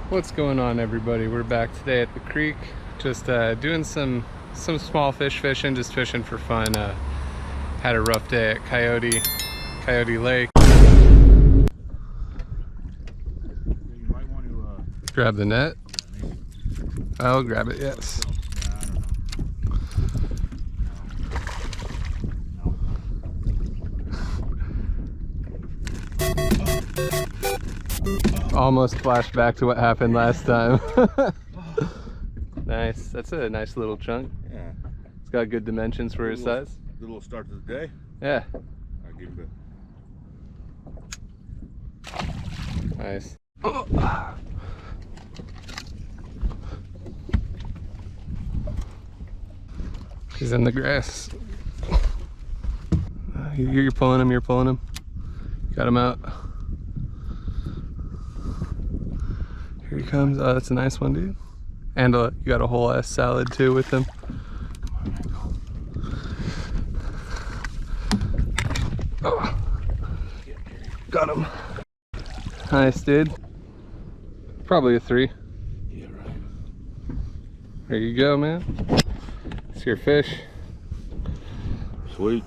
What's going on, everybody? We're back today at the creek, just doing some small fish fishing, just fishing for fun. Had a rough day at Coyote Lake. You might want to Grab the net. I'll grab it. Yes. Almost flashed back to what happened last time. Nice. That's a nice little chunk. Yeah. It's got good dimensions for his size. Good little start to the day. Yeah. I'll give you Nice. He's in the grass. You're pulling him, you're pulling him. Got him out. Here he comes. Oh, that's a nice one, dude. And you got a whole ass salad too with him. Oh. Got him. Nice, dude. Probably a 3. Yeah, right. There you go, man. It's your fish. Sweet.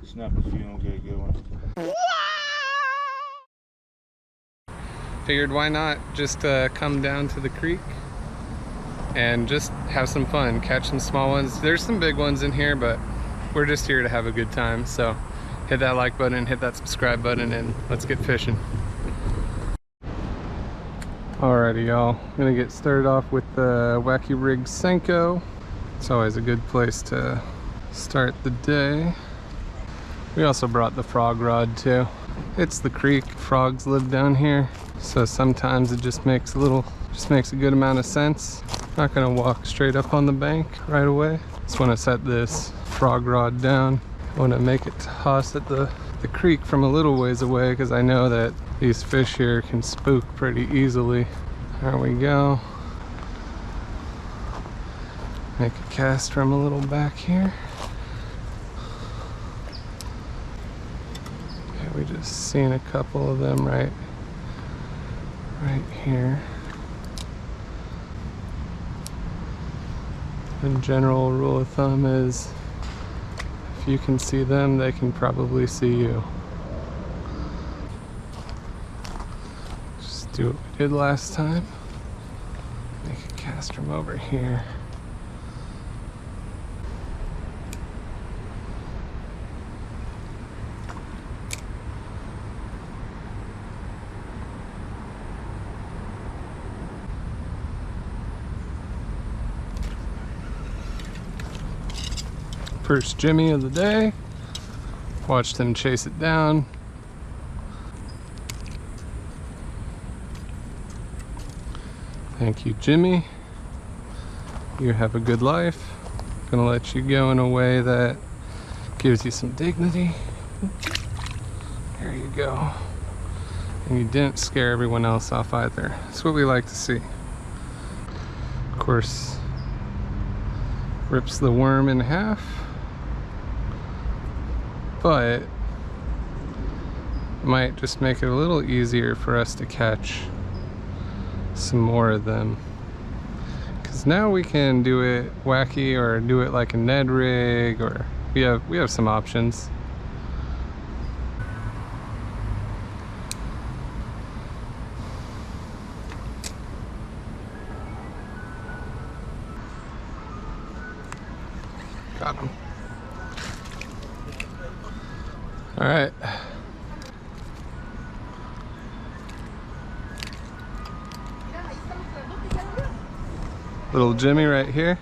Snap if you don't get a good one. Figured why not just come down to the creek and just have some fun, catch some small ones. There's some big ones in here, but we're just here to have a good time. So hit that like button, hit that subscribe button, and let's get fishing. Alrighty, y'all. I'm gonna get started off with the Wacky Rig Senko. It's always a good place to start the day. We also brought the frog rod too. It's the creek, frogs live down here, so sometimes it just makes a good amount of sense. Not gonna walk straight up on the bank right away. Just wanna set this frog rod down. I wanna make it toss at the creek from a little ways away, because I know that these fish here can spook pretty easily. There we go. Make a cast from a little back here. We just seen a couple of them right here. And general rule of thumb is if you can see them, they can probably see you. Just do what we did last time. Make a cast from over here. First Jimmy of the day. Watched him chase it down. Thank you, Jimmy. You have a good life. Gonna let you go in a way that gives you some dignity. There you go. And you didn't scare everyone else off either. That's what we like to see. Of course, rips the worm in half. But might just make it a little easier for us to catch some more of them, because now we can do it wacky or do it like a Ned rig, or we have some options. Got him. All right. Little Jimmy right here.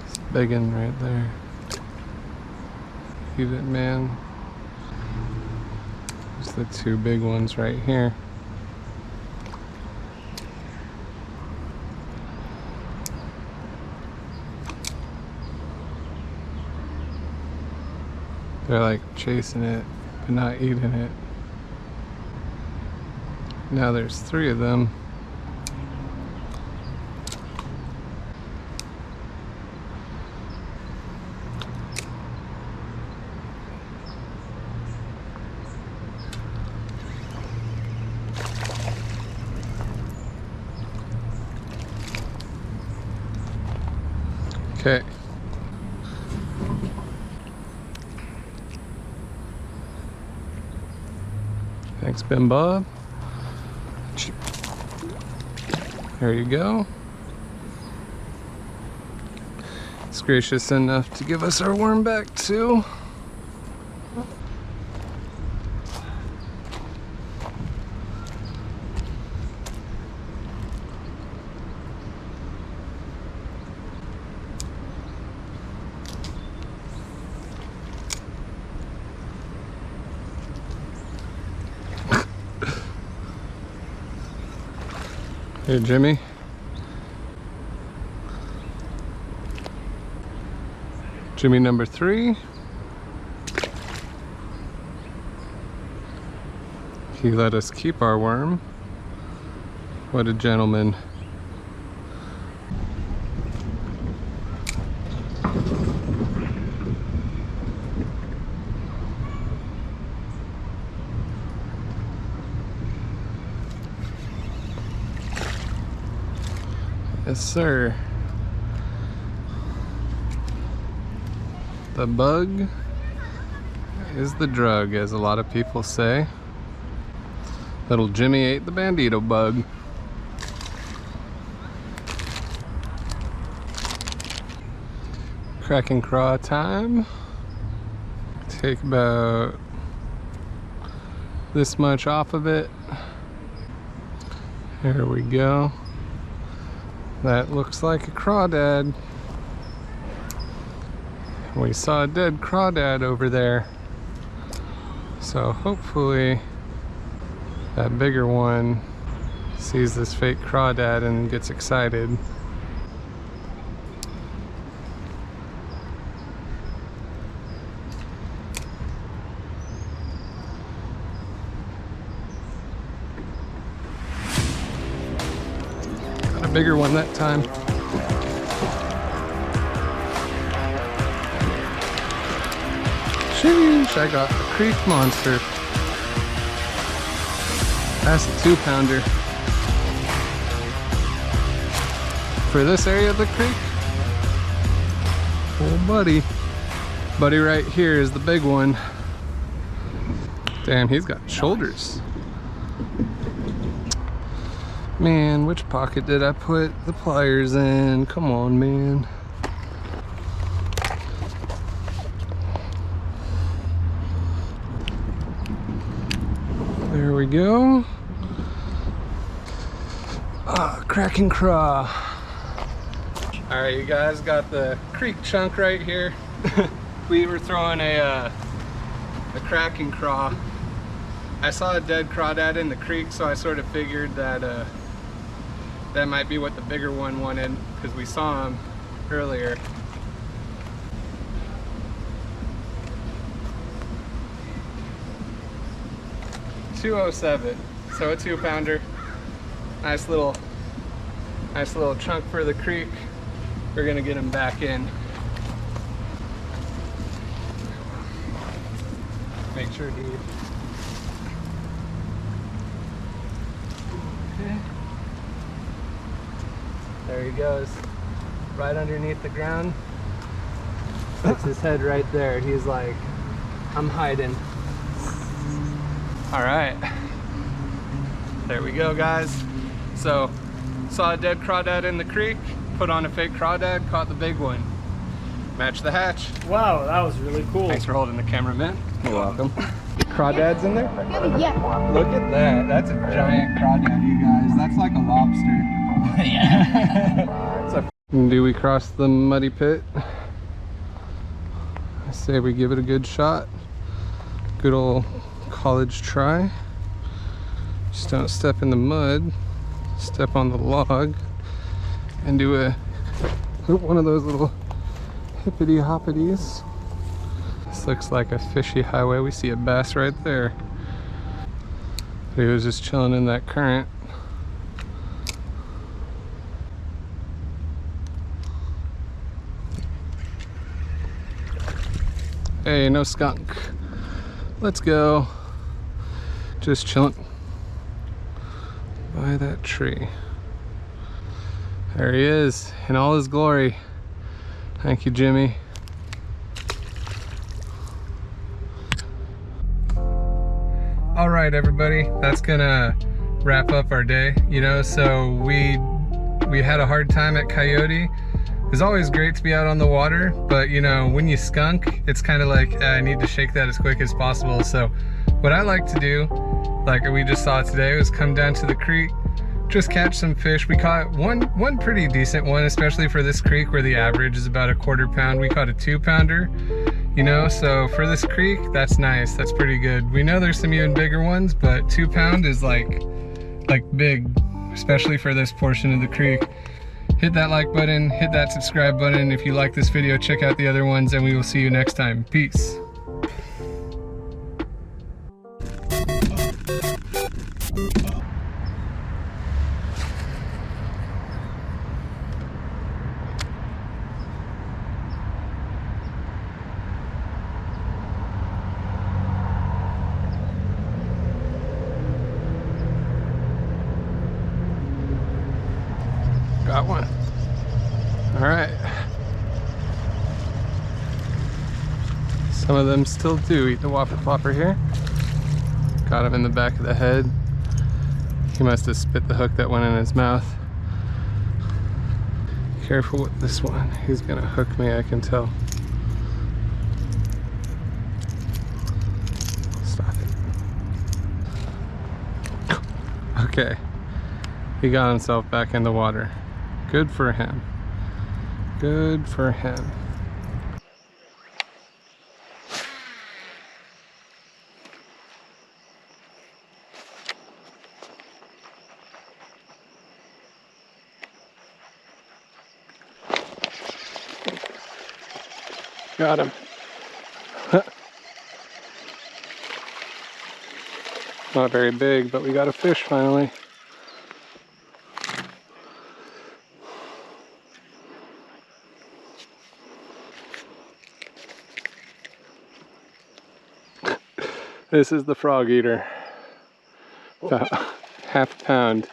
It's a big one right there. Feed it, man. There's the 2 big ones right here. They're like chasing it, but not eating it. Now there's 3 of them. Okay. Thanks, Ben Bob. There you go. It's gracious enough to give us our worm back too. Here, Jimmy. Jimmy number 3. He let us keep our worm. What a gentleman. Yes, sir. The bug is the drug, as a lot of people say. Little Jimmy ate the bandito bug. Cracking craw time. Take about this much off of it. There we go. That looks like a crawdad. We saw a dead crawdad over there. So hopefully that bigger one sees this fake crawdad and gets excited. Got a bigger one that time. Sheesh, I got a creek monster. That's a 2-pounder. For this area of the creek. Oh, buddy. Buddy right here is the big one. Damn, he's got shoulders. Man, which pocket did I put the pliers in? Come on, man. There we go. Ah, cracking craw. All right, you guys got the creek chunk right here. We were throwing a cracking craw. I saw a dead crawdad in the creek, so I sort of figured that that might be what the bigger one wanted, because we saw him earlier. $2.07, so a 2-pounder. Nice little chunk for the creek. We're gonna get him back in. Make sure he. Okay. There he goes, right underneath the ground. Sticks his head right there. He's like, I'm hiding. All right, there we go, guys. So, saw a dead crawdad in the creek, put on a fake crawdad, caught the big one. Match the hatch. Wow, that was really cool. Thanks for holding the camera, man. You're welcome. Crawdads in there? Yeah. Look at that. That's a giant crawdad, you guys. That's like a lobster. Yeah. Do we cross the muddy pit? I say we give it a good shot. Good old college try. Just don't step in the mud, step on the log, and do one of those little hippity hoppities. This looks like a fishy highway. We see a bass right there. He was just chilling in that current. Hey, no skunk. Let's go. Just chilling by that tree. There he is in all his glory. Thank you, Jimmy. All right, everybody, that's gonna wrap up our day. You know, so we had a hard time at Coyote. It's always great to be out on the water, but you know, when you skunk, it's kind of like, I need to shake that as quick as possible. So what I like to do, like we just saw today, was come down to the creek, just catch some fish. We caught one pretty decent one, especially for this creek where the average is about a 1/4 pound. We caught a 2-pounder, you know, so for this creek, that's nice. That's pretty good. We know there's some even bigger ones, but 2 pound is like big, especially for this portion of the creek. Hit that like button, hit that subscribe button. If you like this video, check out the other ones, and we will see you next time. Peace. Got one. All right. Some of them still do eat the whopper flopper here. Got him in the back of the head. He must have spit the hook that went in his mouth. Careful with this one. He's gonna hook me, I can tell. Stop it. Okay. He got himself back in the water. Good for him. Good for him. Got him. Not very big, but we got a fish finally. This is the frog eater. About 1/2 pound.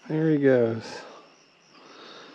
There he goes.